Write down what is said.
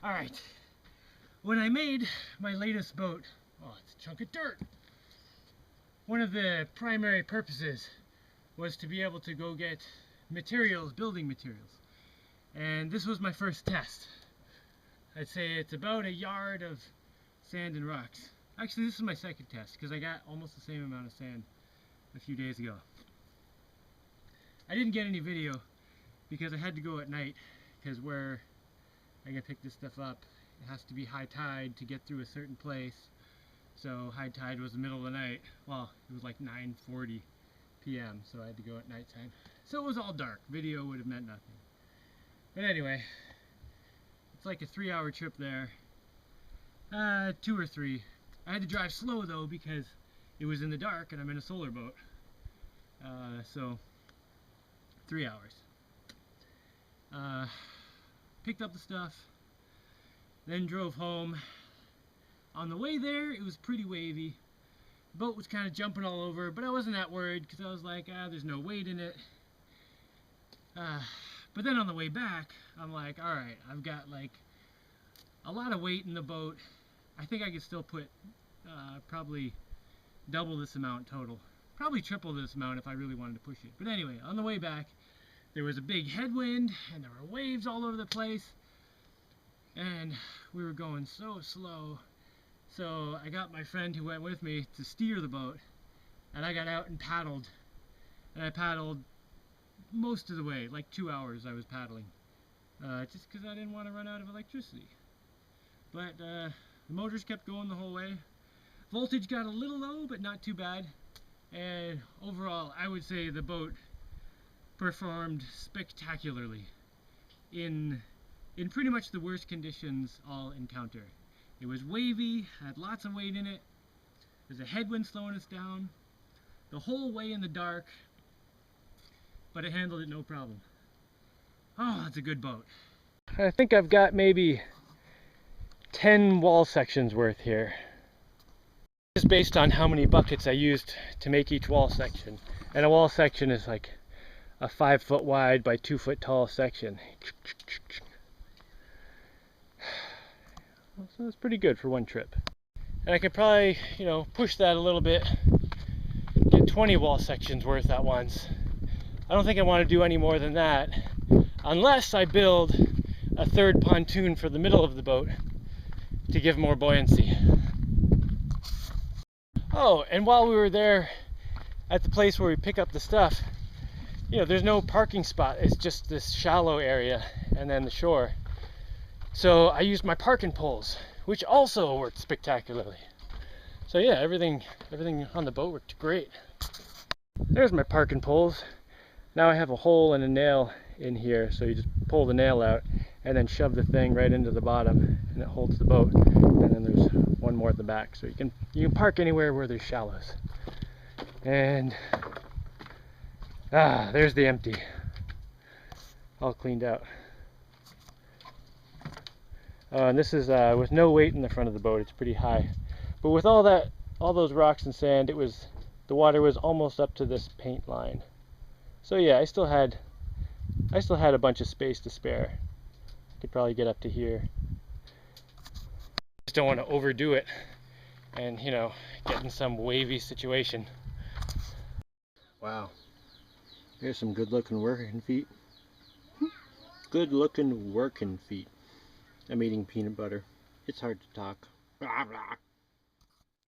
Alright, when I made my latest boat, oh, it's a chunk of dirt. One of the primary purposes was to be able to go get materials, building materials. And this was my first test. I'd say it's about a yard of sand and rocks. Actually, this is my second test because I got almost the same amount of sand a few days ago. I didn't get any video because I had to go at night because where I'm gonna pick this stuff up, it has to be high tide to get through a certain place. So high tide was the middle of the night. Well, it was like 9:40 p.m. so I had to go at nighttime. So it was all dark. Video would have meant nothing. But anyway, it's like a 3-hour trip there. 2 or 3. I had to drive slow though because it was in the dark and I'm in a solar boat. So 3 hours. Picked up the stuff, then drove home. On the way there, it was pretty wavy. The boat was kind of jumping all over, but I wasn't that worried because I was like, there's no weight in it. But then on the way back, I'm like, alright, I've got like a lot of weight in the boat. I think I could still put probably double this amount total. Probably triple this amount if I really wanted to push it. But anyway, on the way back, there was a big headwind and there were waves all over the place. And we were going so slow. So I got my friend who went with me to steer the boat. And I got out and paddled. And I paddled most of the way, like 2 hours I was paddling. Just because I didn't want to run out of electricity. But the motors kept going the whole way. Voltage got a little low, but not too bad. And overall, I would say the boat performed spectacularly in pretty much the worst conditions I'll encounter. It was wavy, had lots of weight in it. There's a headwind slowing us down. The whole way in the dark, but it handled it no problem. Oh, it's a good boat. I think I've got maybe 10 wall sections worth here. This is based on how many buckets I used to make each wall section. And a wall section is like a 5 foot wide by 2 foot tall section. So that's pretty good for one trip. And I could probably, push that a little bit, get 20 wall sections worth at once. I don't think I want to do any more than that, unless I build a third pontoon for the middle of the boat to give more buoyancy. Oh, and while we were there at the place where we pick up the stuff, there's no parking spot. It's just this shallow area and then the shore. So I used my parking poles, which also worked spectacularly. So yeah, everything on the boat worked great. There's my parking poles. Now I have a hole and a nail in here, so you just pull the nail out and then shove the thing right into the bottom and it holds the boat. And then there's one more at the back, so you can park anywhere where there's shallows. And there's the empty, all cleaned out. And this is with no weight in the front of the boat. It's pretty high, but with all those rocks and sand, the water was almost up to this paint line. So yeah, I still had a bunch of space to spare. Could probably get up to here. Just don't want to overdo it and get in some wavy situation. Wow, here's some good looking working feet. Good looking working feet. I'm eating peanut butter. It's hard to talk. Blah, blah.